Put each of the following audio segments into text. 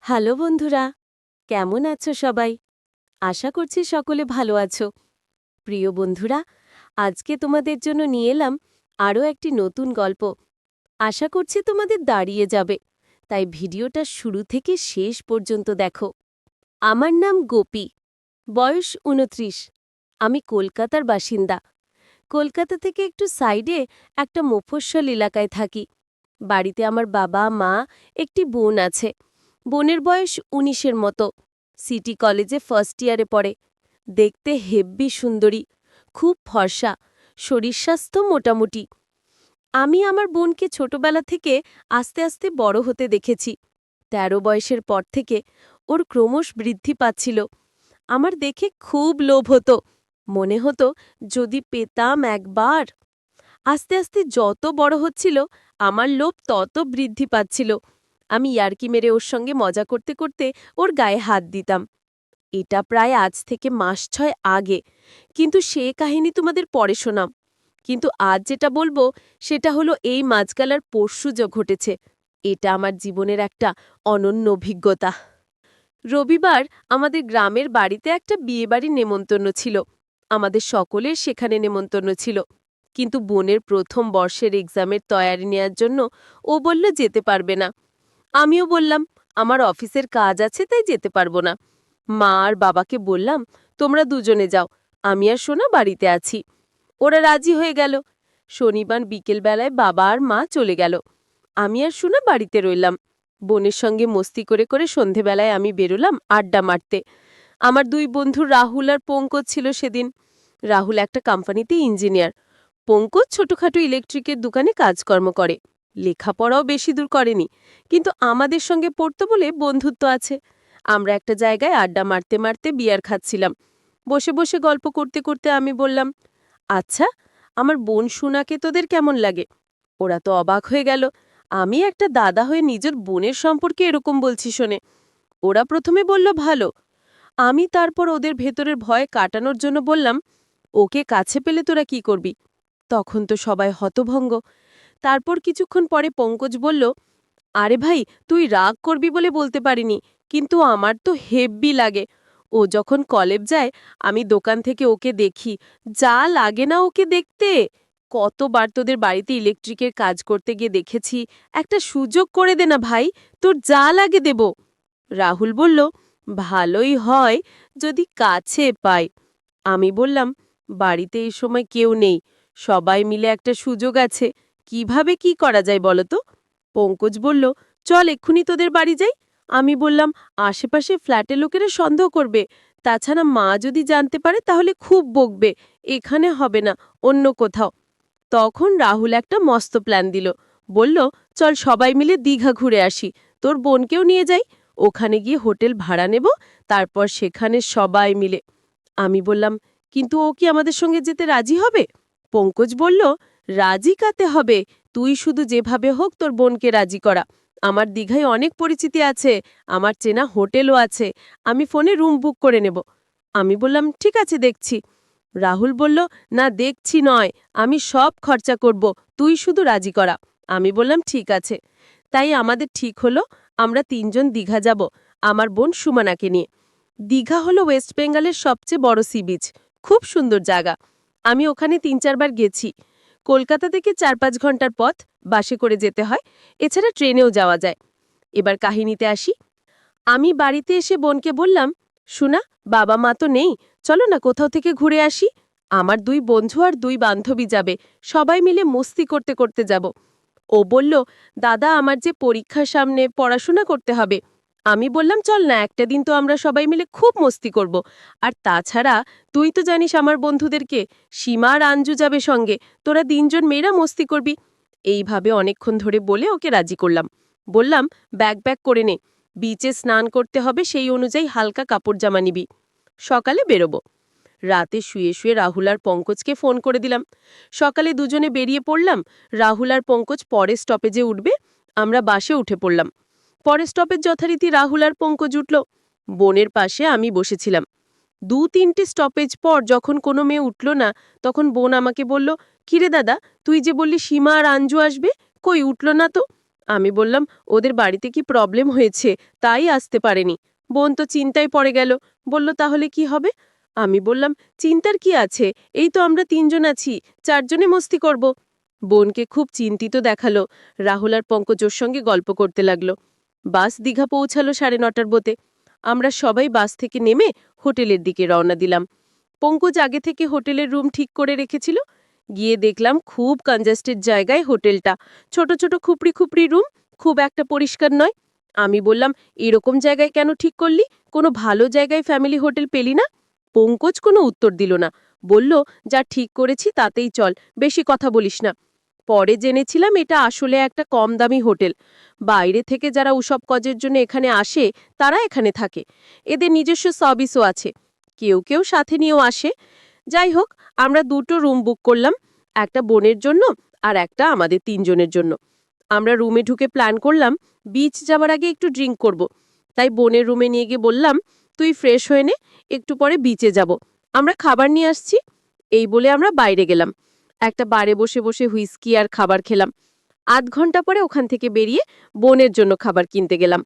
Hello বন্ধুরা, কেমন আছো সবাই? আশা করছি সকলে ভালো আছো। প্রিয় বন্ধুরা, আজকে তোমাদের জন্য নিয়ে এলাম আরও একটি নতুন গল্প। আশা করছি তোমাদের দাঁড়িয়ে যাবে, তাই ভিডিওটা শুরু থেকে শেষ পর্যন্ত দেখো। আমার নাম গোপী, বয়স ২৯। আমি কলকাতার বাসিন্দা। কলকাতা থেকে একটু সাইডে একটা মফস্বল এলাকায় থাকি। বাড়িতে আমার বাবা, মা, একটি বোন আছে। বোনের বয়স ১৯-এর মতো। সিটি কলেজে ফার্স্ট ইয়ারে পড়ে। দেখতে হেব্বি সুন্দরী, খুব ফর্সা, শরীর স্বাস্থ্য মোটামুটি। আমি আমার বোনকে ছোটবেলা থেকে আস্তে আস্তে বড় হতে দেখেছি। ১৩ বয়সের পর থেকে ওর ক্রমশ বৃদ্ধি পাচ্ছিল। আমার দেখে খুব লোভ হতো। মনে হতো যদি পেতাম একবার। আস্তে আস্তে যত বড় হচ্ছিল আমার লোভ তত বৃদ্ধি পাচ্ছিল। আমি ইয়ার্কি মেরে ওর সঙ্গে মজা করতে করতে ওর গায়ে হাত দিতাম। এটা প্রায় আজ থেকে মাস ৬ আগে, কিন্তু সে কাহিনী তোমাদের পরে শোনাম। কিন্তু আজ যেটা বলবো সেটা হলো এই মাঝকালার পরশু যা ঘটেছে। এটা আমার জীবনের একটা অনন্য অভিজ্ঞতা। রবিবার আমাদের গ্রামের বাড়িতে একটা বিয়েবাড়ির নেমন্তন্ন ছিল। আমাদের সকলের সেখানে নেমন্তন্ন ছিল, কিন্তু বোনের প্রথম বর্ষের এক্সামের তয়ারি নেয়ার জন্য ও বলল যেতে পারবে না। আমিও বললাম আমার অফিসের কাজ আছে, তাই যেতে পারবো না। মা আর বাবাকে বললাম তোমরা দুজনে যাও, আমি আর সোনা বাড়িতে আছি। ওরা রাজি হয়ে গেল। শনিবার বিকেলবেলায় বাবা আর মা চলে গেল। আমি আর সোনা বাড়িতে রইলাম। বোনের সঙ্গে মস্তি করে করে সন্ধেবেলায় আমি বেরোলাম আড্ডা মারতে। আমার দুই বন্ধু রাহুল আর পঙ্কজ ছিল সেদিন। রাহুল একটা কোম্পানিতে ইঞ্জিনিয়ার। পঙ্কজ ছোটখাটো ইলেকট্রিকের দোকানে কাজকর্ম করে। লেখাপড়াও বেশি দূর করেনি, কিন্তু আমাদের সঙ্গে পড়তো বলে বন্ধুত্ব আছে। আমরা একটা জায়গায় আড্ডা মারতে মারতে বিয়ার খাচ্ছিলাম। বসে বসে গল্প করতে করতে আমি বললাম, আচ্ছা, আমার বোন সুনাকে তোদের কেমন লাগে? ওরা তো অবাক হয়ে গেল। আমি একটা দাদা হয়ে নিজের বোনের সম্পর্কে এরকম বলছি শোনে। ওরা প্রথমে বলল ভালো। আমি তারপর ওদের ভেতরের ভয় কাটানোর জন্য বললাম, ওকে কাছে পেলে তোরা কি করবি? তখন তো সবাই হতভঙ্গ। তারপর কিছুক্ষণ পরে পঙ্কজ বলল, আরে ভাই, তুই রাগ করবি বলে বলতে পারিনি, কিন্তু আমার তো হেব্বি লাগে। ও যখন কলেজ যায় আমি দোকান থেকে ওকে দেখি, যা লাগে না ওকে দেখতে। কতবার তোদের বাড়িতে ইলেকট্রিকের কাজ করতে গিয়ে দেখেছি। একটা সুযোগ করে দে না ভাই, তোর যা লাগে দেব। রাহুল বলল, ভালোই হয় যদি কাছে পাই। আমি বললাম, বাড়িতে এই সময় কেউ নেই, সবাই মিলে একটা সুযোগ আছে, কিভাবে কি করা যায় বলো তো? পঙ্কজ বলল, চল এক্ষুনি তোদের বাড়ি যাই। আমি বললাম, আশেপাশে ফ্ল্যাটের লোকেরা সন্দেহ করবে, তাছাড়া মা যদি জানতে পারে তাহলে খুব বকবে। এখানে হবে না, অন্য কোথাও। তখন রাহুল একটা মস্ত প্ল্যান দিল। বলল, চল সবাই মিলে দীঘা ঘুরে আসি, তোর বোনকেও নিয়ে যাই। ওখানে গিয়ে হোটেল ভাড়া নেব, তারপর সেখানে সবাই মিলে। আমি বললাম, কিন্তু ও কি আমাদের সঙ্গে যেতে রাজি হবে? পঙ্কজ বলল, রাজি কাতে হবে, তুই শুধু যেভাবে হোক তোর বোনকে রাজি করা। আমার দীঘায় অনেক পরিচিতি আছে, আমার চেনা হোটেলও আছে, আমি ফোনে রুম বুক করে নেব। আমি বললাম, ঠিক আছে, দেখছি। রাহুল বলল, না দেখছি নয়, আমি সব খরচা করব, তুই শুধু রাজি করা। আমি বললাম, ঠিক আছে। তাই আমাদের ঠিক হলো আমরা ৩ জন দীঘা যাব, আমার বোন সুমানাকে নিয়ে। দীঘা হলো ওয়েস্ট বেঙ্গলের সবচেয়ে বড় সি বিচ। খুব সুন্দর জায়গা। আমি ওখানে ৩-৪ বার গেছি। কলকাতা থেকে ৪-৫ ঘন্টার পথ, বাসে করে যেতে হয়। এছাড়া ট্রেনেও যাওয়া যায়। এবার কাহিনীতে আসি। আমি বাড়িতে এসে বোনকে বললাম, শুনা, বাবা মা তো নেই, চলো না কোথাও থেকে ঘুরে আসি। আমার ২ বন্ধু আর ২ বান্ধবী যাবে, সবাই মিলে মস্তি করতে করতে যাব। ও বলল, দাদা আমার যে পরীক্ষার সামনে পড়াশোনা করতে হবে। আমি বললাম, চল না, একটা দিন তো আমরা সবাই মিলে খুব মস্তি করব। আর তাছাড়া তুই তো জানিস আমার বন্ধুদেরকে, সীমা আর আঞ্জু যাবে সঙ্গে, তোরা ৩ জন মেয়েরা মস্তি করবি। এইভাবে অনেকক্ষণ ধরে বলে ওকে রাজি করলাম। বললাম, ব্যাগ ব্যাগ করে নে, বিচে স্নান করতে হবে, সেই অনুযায়ী হালকা কাপড় জামা নিবি। সকালে বেরোবো। রাতে শুয়ে শুয়ে রাহুল আর পঙ্কজকে ফোন করে দিলাম। সকালে দুজনে বেরিয়ে পড়লাম। রাহুল আর পঙ্কজ পরের স্টপেজে উঠবে, আমরা বাসে উঠে পড়লাম। পরের স্টপেজ যথারীতি রাহুল আর পঙ্কজ উঠল। বোনের পাশে আমি বসেছিলাম। ২-৩টে স্টপেজ পর যখন কোনো মেয়ে উঠল না, তখন বোন আমাকে বলল, কিরে দাদা, তুই যে বললি সীমা আর আঞ্জু আসবে, কই উঠল না তো? আমি বললাম, ওদের বাড়িতে কি প্রবলেম হয়েছে, তাই আসতে পারেনি। বোন তো চিন্তায় পড়ে গেল, বলল তাহলে কি হবে? আমি বললাম, চিন্তার কি আছে, এই তো আমরা 3 জন আছি, 4 জনে মস্তি করব। বোনকে খুব চিন্তিত দেখালো। রাহুল আর পঙ্কজ ওর সঙ্গে গল্প করতে লাগলো। বাস দীঘা পৌঁছালো 9:30 বোতে। আমরা সবাই বাস থেকে নেমে হোটেলের দিকে রওনা দিলাম। পঙ্কজ আগে থেকে হোটেলের রুম ঠিক করে রেখেছিল। গিয়ে দেখলাম খুব কনজেস্টেড জায়গায় হোটেলটা, ছোট ছোট খুপড়ি খুপড়ি রুম, খুব একটা পরিষ্কার নয়। আমি বললাম, এরকম জায়গায় কেন ঠিক করলি? কোনো ভালো জায়গায় ফ্যামিলি হোটেল পেলি না? পঙ্কজ কোনো উত্তর দিল না, বলল, যা ঠিক করেছি তাতেই চল, বেশি কথা বলিস না। পরে জেনেছিলাম এটা আসলে একটা কম দামি হোটেল। বাইরে থেকে যারা ওসব কাজের জন্য এখানে আসে তারা এখানে থাকে। এদের নিজস্ব সার্ভিসও আছে, কেউ কেউ সাথে নিয়েও আসে। যাই হোক, আমরা 2টো রুম বুক করলাম, একটা বোনের জন্য আর একটা আমাদের 3 জনের জন্য। আমরা রুমে ঢুকে প্ল্যান করলাম বিচ যাওয়ার আগে একটু ড্রিঙ্ক করব। তাই বোনের রুমে নিয়ে গিয়ে বললাম, তুই ফ্রেশ হয়ে নে, একটু পরে বিচে যাব, আমরা খাবার নিয়ে আসছি। এই বলে আমরা বাইরে গেলাম। একটা বারে বসে বসে হুইস্কি আর খাবার খেলাম। আধ ঘন্টা পরে ওখান থেকে বেরিয়ে বোনের জন্য খাবার কিনতে গেলাম।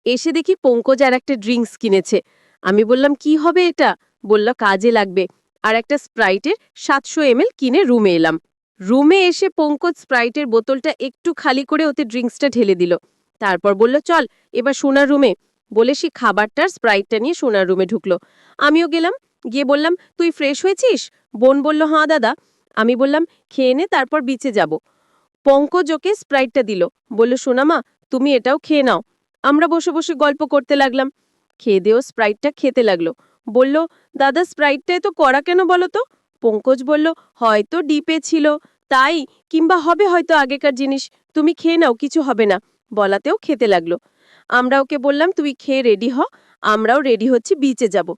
এসে দেখি পঙ্কজ আর একটা ড্রিঙ্কস কিনেছে। আমি বললাম, কি হবে এটা? বলল, কাজে লাগবে। আর একটা স্প্রাইটের 700 ml কিনে রুমে এলাম। রুমে এসে পঙ্কজ স্প্রাইটের বোতলটা একটু খালি করে ওতে ড্রিঙ্কসটা ঢেলে দিল। তারপর বলল, চল এবার সোনার রুমে, বলে সে খাবারটার স্প্রাইটটা নিয়ে সোনার রুমে ঢুকলো। আমিও গেলাম, গিয়ে বললাম, তুই ফ্রেশ হয়েছিস? বোন বলল, হাঁ দাদা। আমি বললাম, খেয়ে নে, তারপর বিচে যাব। পঙ্কজ ওকে স্প্রাইটটা দিল, বলল, সোনামা তুমি এটাও খেয়ে নাও। আমরা বসে বসে গল্প করতে লাগলাম। খেয়ে দেও স্প্রাইটটা খেতে লাগলো। বলল, দাদা স্প্রাইটটা এত কড়া কেন বলো তো? পঙ্কজ বলল, হয়তো ডিপে ছিল তাই, কিংবা হবে হয়তো আগেকার জিনিস, তুমি খেয়ে নাও, কিছু হবে না। বলাতেও খেতে লাগলো। আমরা ওকে বললাম, তুই খেয়ে রেডি হ, আমরাও রেডি হচ্ছি, বিচে যাব।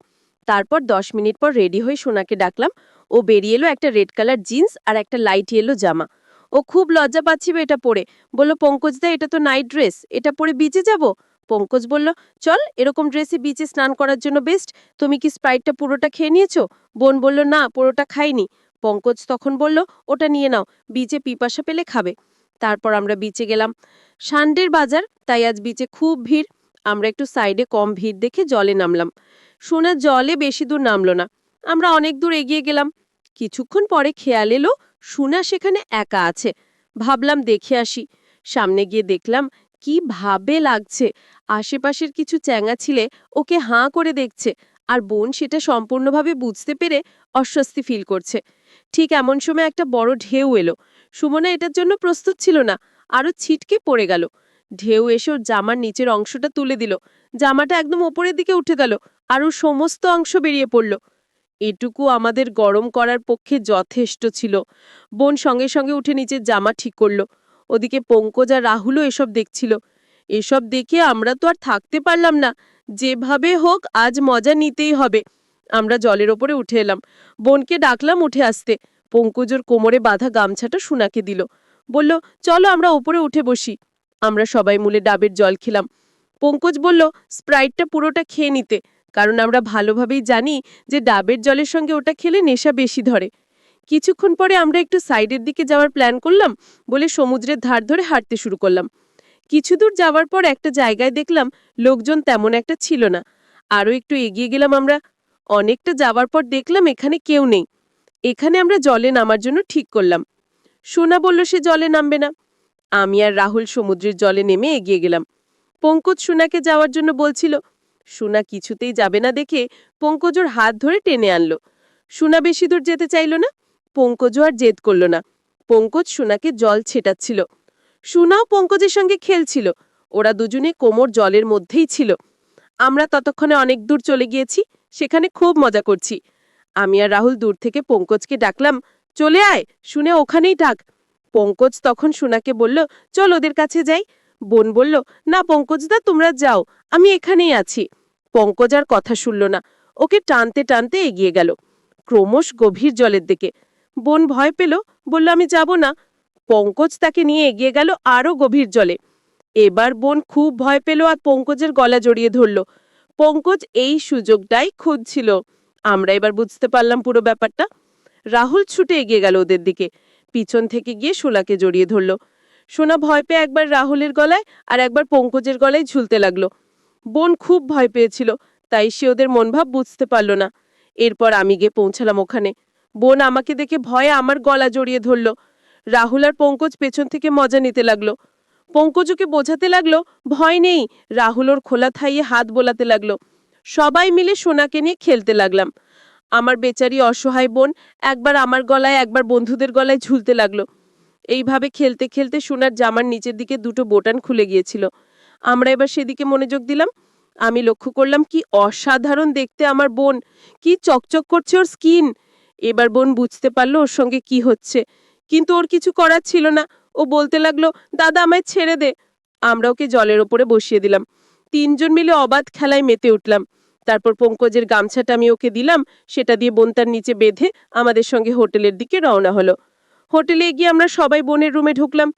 তারপর 10 মিনিট পর রেডি হয়ে সোনাকে ডাকলাম। ও বেরিয়ে এলো একটা রেড কালার জিন্স আর একটা লাইট ইয়েলো জামা। ও খুব লজ্জা পাচ্ছিল এটা পরে, বলল, পঙ্কজদা এটা তো নাইট ড্রেস, এটা পরে বিচে যাব? পঙ্কজ বলল, চল, এরকম ড্রেসে বিচে স্নান করার জন্য বেস্ট। তুমি কি স্প্রাইটটা পুরোটা খেয়ে নিয়েছো? বোন বলল, না, পুরোটা খাইনি। পঙ্কজ তখন বলল, ওটা নিয়ে নাও, বিচে পিপাসা পেলে খাবে। তারপর আমরা বিচে গেলাম। সানডের বাজার, তাই আজ বিচে খুব ভিড়। আমরা একটু সাইডে কম ভিড় দেখে জলে নামলাম। সোনা জলে বেশি দূর নামলো না। আমরা অনেক দূর এগিয়ে গেলাম। কিছুক্ষণ পরে খেয়াল এলো সোনা সেখানে একা আছে। ভাবলাম দেখে আসি। সামনে গিয়ে দেখলাম কি ভাবে লাগছে। আশেপাশের কিছু চ্যাঙা ছিলে ওকে হাঁ করে দেখছে, আর বোন সেটা সম্পূর্ণভাবে বুঝতে পেরে অস্বস্তি ফিল করছে। ঠিক এমন সময় একটা বড় ঢেউ এলো। সুমনা এটার জন্য প্রস্তুত ছিল না, আরো ছিটকে পড়ে গেল। ঢেউ এসে ওর জামার নিচের অংশটা তুলে দিল। জামাটা একদম ওপরের দিকে উঠে গেল, আর ওর সমস্ত অংশ বেরিয়ে পড়ল। এটুকু আমাদের গরম করার পক্ষে যথেষ্ট ছিল। বোন সঙ্গে সঙ্গে উঠে নিচের জামা ঠিক করল। ওদিকে পঙ্কজ আর রাহুলও এসব দেখছিল। এসব দেখে আমরা তো আর থাকতে পারলাম না, যেভাবে হোক আজ মজা নিতেই হবে। আমরা জলের ওপরে উঠে এলাম। বোনকে ডাকলাম উঠে আসতে। পঙ্কজের কোমরে বাঁধা গামছাটা সোনাকে দিল, বলল, চলো আমরা ওপরে উঠে বসি। আমরা সবাই মিলে ডাবের জল খেলাম। পঙ্কজ বলল, স্প্রাইটটা পুরোটা খেয়ে নিতে, কারণ আমরা ভালোভাবেই জানি যে ডাবের জলের সঙ্গে ওটা খেলে নেশা বেশি ধরে। কিছুক্ষণ পরে আমরা একটু সাইডের দিকে যাওয়ার প্ল্যান করলাম বলে সমুদ্রের ধার ধরে হাঁটতে শুরু করলাম। কিছু দূর যাওয়ার পর একটা জায়গায় দেখলাম লোকজন তেমন একটা ছিল না। আরও একটু এগিয়ে গেলাম আমরা। অনেকটা যাওয়ার পর দেখলাম এখানে কেউ নেই। এখানে আমরা জলে নামার জন্য ঠিক করলাম। সোনা বলল সে জলে নামবে না। আমি আর রাহুল সমুদ্রের জলে নেমে এগিয়ে গেলাম। পঙ্কজ সোনাকে যাওয়ার জন্য বলছিল। সোনা কিছুতেই যাবে না দেখে পঙ্কজ ওর হাত ধরে টেনে আনলো। সোনা বেশি দূর যেতে চাইল না। পঙ্কজও আর জেদ করল না। পঙ্কজ সোনাকে জল ছেটাচ্ছিল। সোনাও পঙ্কজের সঙ্গে খেলছিল। ওরা দুজনে কোমর জলের মধ্যেই ছিল। আমরা ততক্ষণে অনেক দূর চলে গিয়েছি, সেখানে খুব মজা করছি। আমি আর রাহুল দূর থেকে পঙ্কজকে ডাকলাম, চলে আয়, শুনে ওখানেই ডাক। পঙ্কজ তখন সোনাকে বলল, চল ওদের কাছে যাই। বোন বলল, না পঙ্কজদা তোমরা যাও, আমি এখানেই আছি। পঙ্কজ আর কথা শুনল না, ওকে টানতে টানতে এগিয়ে গেল ক্রমশ গভীর জলের দিকে। বোন ভয় পেল, বলল, আমি যাব না। পঙ্কজ তাকে নিয়ে এগিয়ে গেল আরও গভীর জলে। এবার বোন খুব ভয় পেল আর পঙ্কজের গলা জড়িয়ে ধরল। পঙ্কজ এই সুযোগটাই খুঁজছিল। আমরা এবার বুঝতে পারলাম পুরো ব্যাপারটা। রাহুল ছুটে এগিয়ে গেল ওদের দিকে, পিছন থেকে গিয়ে শোলাকে জড়িয়ে ধরল। সোনা ভয় পেয়ে একবার রাহুলের গলায় আর একবার পঙ্কজের গলায় ঝুলতে লাগলো। বোন খুব ভয় পেয়েছিল, তাই সে ওদের মনোভাব বুঝতে পারল না। এরপর আমি গিয়ে পৌঁছালাম ওখানে। বোন আমাকে দেখে ভয়ে আমার গলা জড়িয়ে ধরল। রাহুল আর পঙ্কজ পেছন থেকে মজা নিতে লাগলো। পঙ্কজ ওকে বোঝাতে লাগলো ভয় নেই, রাহুল ওর খোলা থাইয়ে হাত বোলাতে লাগলো। সবাই মিলে সোনাকে নিয়ে খেলতে লাগলাম। আমার বেচারি অসহায় বোন একবার আমার গলায় একবার বন্ধুদের গলায় ঝুলতে লাগলো। এইভাবে খেলতে খেলতে সোনার জামার নিচের দিকে দুটো বোতাম খুলে গিয়েছিল। আমরা এবার সেদিকে মনোযোগ দিলাম। আমি লক্ষ্য করলাম কি অসাধারণ দেখতে আমার বোন, কি চকচক করছে ওর স্কিন। এবার বোন বুঝতে পারলো ওর সঙ্গে কি হচ্ছে, কিন্তু ওর কিছু করার ছিল না। ও বলতে লাগলো, দাদা আমায় ছেড়ে দে। আমরা ওকে জলের ওপরে বসিয়ে দিলাম। তিনজন মিলে অবাধ খেলায় মেতে উঠলাম। তারপর পঙ্কজের গামছাটা আমি ওকে দিলাম, সেটা দিয়ে বোন তার নিচে বেঁধে আমাদের সঙ্গে হোটেলের দিকে রওনা হলো। হোটেলে গিয়ে আমরা সবাই বোনের রুমে ঢুকলাম।